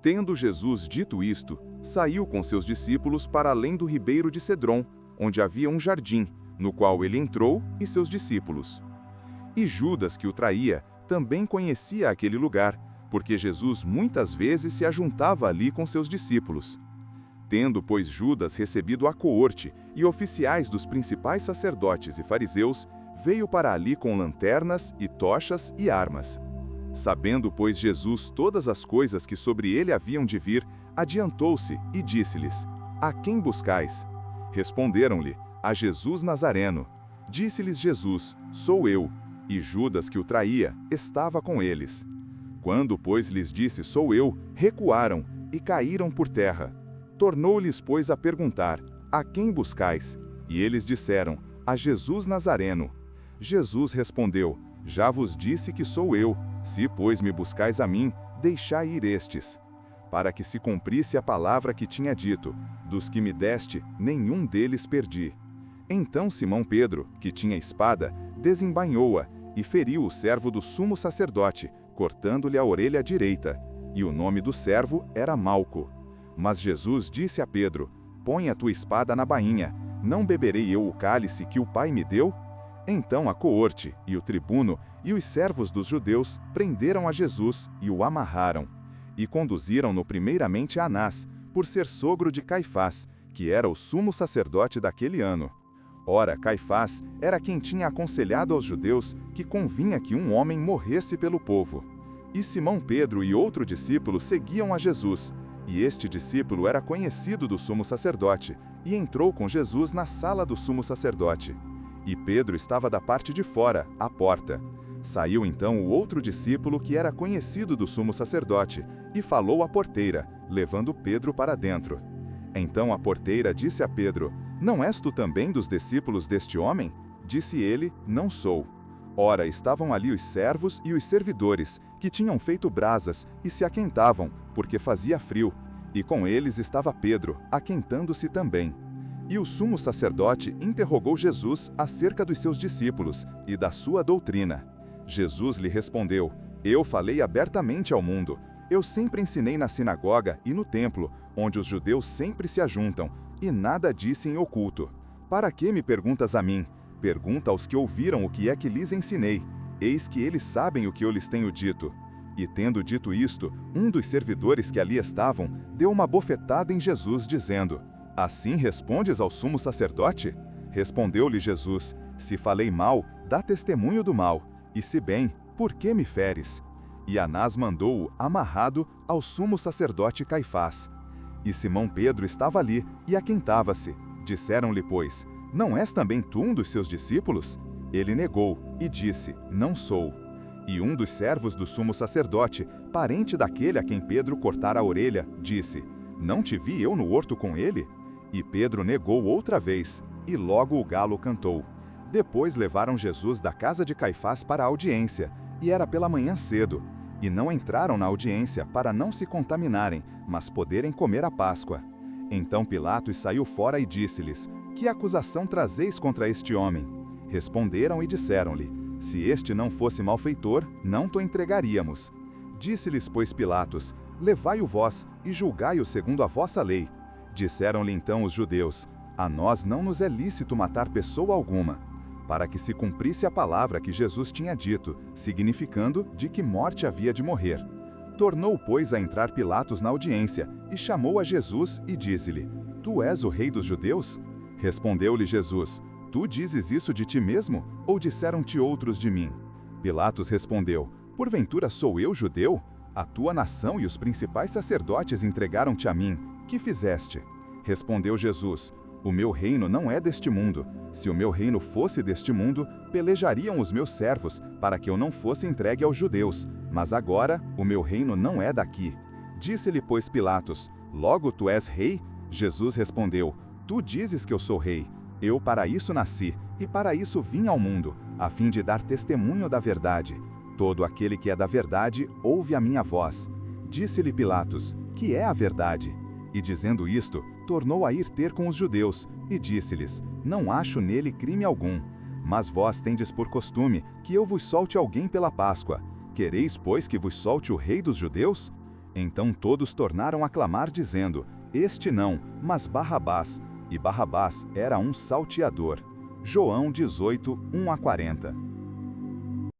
Tendo Jesus dito isto, saiu com seus discípulos para além do ribeiro de Cedron, onde havia um jardim, no qual ele entrou e seus discípulos. E Judas, que o traía, também conhecia aquele lugar, porque Jesus muitas vezes se ajuntava ali com seus discípulos. Tendo, pois, Judas recebido a coorte e oficiais dos principais sacerdotes e fariseus, veio para ali com lanternas e tochas e armas. Sabendo, pois, Jesus todas as coisas que sobre ele haviam de vir, adiantou-se e disse-lhes: A quem buscais? Responderam-lhe: A Jesus Nazareno. Disse-lhes Jesus: Sou eu. E Judas, que o traía, estava com eles. Quando, pois, lhes disse: Sou eu, recuaram e caíram por terra. Tornou-lhes, pois, a perguntar: A quem buscais? E eles disseram: A Jesus Nazareno. Jesus respondeu: Já vos disse que sou eu. Se, pois, me buscais a mim, deixai ir estes. Para que se cumprisse a palavra que tinha dito: Dos que me deste, nenhum deles perdi. Então Simão Pedro, que tinha espada, desembainhou-a e feriu o servo do sumo sacerdote, cortando-lhe a orelha direita. E o nome do servo era Malco. Mas Jesus disse a Pedro: Põe a tua espada na bainha. Não beberei eu o cálice que o Pai me deu? Então a coorte, e o tribuno, e os servos dos judeus prenderam a Jesus e o amarraram. E conduziram-no primeiramente a Anás, por ser sogro de Caifás, que era o sumo sacerdote daquele ano. Ora, Caifás era quem tinha aconselhado aos judeus que convinha que um homem morresse pelo povo. E Simão Pedro e outro discípulo seguiam a Jesus, e este discípulo era conhecido do sumo sacerdote, e entrou com Jesus na sala do sumo sacerdote. E Pedro estava da parte de fora, à porta. Saiu então o outro discípulo que era conhecido do sumo sacerdote, e falou à porteira, levando Pedro para dentro. Então a porteira disse a Pedro: Não és tu também dos discípulos deste homem? Disse ele: Não sou. Ora, estavam ali os servos e os servidores, que tinham feito brasas e se aquentavam, porque fazia frio, e com eles estava Pedro, aquentando-se também. E o sumo sacerdote interrogou Jesus acerca dos seus discípulos e da sua doutrina. Jesus lhe respondeu: Eu falei abertamente ao mundo. Eu sempre ensinei na sinagoga e no templo, onde os judeus sempre se ajuntam, e nada disse em oculto. Para que me perguntas a mim? Pergunta aos que ouviram o que é que lhes ensinei. Eis que eles sabem o que eu lhes tenho dito. E tendo dito isto, um dos servidores que ali estavam deu uma bofetada em Jesus, dizendo: Assim respondes ao sumo sacerdote? Respondeu-lhe Jesus: Se falei mal, dá testemunho do mal, e se bem, por que me feres? E Anás mandou-o amarrado ao sumo sacerdote Caifás. E Simão Pedro estava ali, e aquentava-se. Disseram-lhe, pois: Não és também tu um dos seus discípulos? Ele negou, e disse: Não sou. E um dos servos do sumo sacerdote, parente daquele a quem Pedro cortara a orelha, disse: Não te vi eu no horto com ele? E Pedro negou outra vez, e logo o galo cantou. Depois levaram Jesus da casa de Caifás para a audiência, e era pela manhã cedo. E não entraram na audiência para não se contaminarem, mas poderem comer a Páscoa. Então Pilatos saiu fora e disse-lhes: Que acusação trazeis contra este homem? Responderam e disseram-lhe: Se este não fosse malfeitor, não te entregaríamos. Disse-lhes, pois, Pilatos: Levai-o vós e julgai-o segundo a vossa lei. Disseram-lhe então os judeus: A nós não nos é lícito matar pessoa alguma. Para que se cumprisse a palavra que Jesus tinha dito, significando de que morte havia de morrer. Tornou, pois, a entrar Pilatos na audiência, e chamou a Jesus e disse-lhe: Tu és o rei dos judeus? Respondeu-lhe Jesus: Tu dizes isso de ti mesmo, ou disseram-te outros de mim? Pilatos respondeu: Porventura sou eu judeu? A tua nação e os principais sacerdotes entregaram-te a mim. Que fizeste? Respondeu Jesus: O meu reino não é deste mundo. Se o meu reino fosse deste mundo, pelejariam os meus servos, para que eu não fosse entregue aos judeus. Mas agora, o meu reino não é daqui. Disse-lhe, pois, Pilatos: Logo tu és rei? Jesus respondeu: Tu dizes que eu sou rei. Eu para isso nasci, e para isso vim ao mundo, a fim de dar testemunho da verdade. Todo aquele que é da verdade, ouve a minha voz. Disse-lhe Pilatos: Que é a verdade? E dizendo isto, tornou a ir ter com os judeus, e disse-lhes: Não acho nele crime algum. Mas vós tendes por costume que eu vos solte alguém pela Páscoa. Quereis, pois, que vos solte o rei dos judeus? Então todos tornaram a clamar dizendo: Este não, mas Barrabás. E Barrabás era um salteador. João 18, 1 a 40.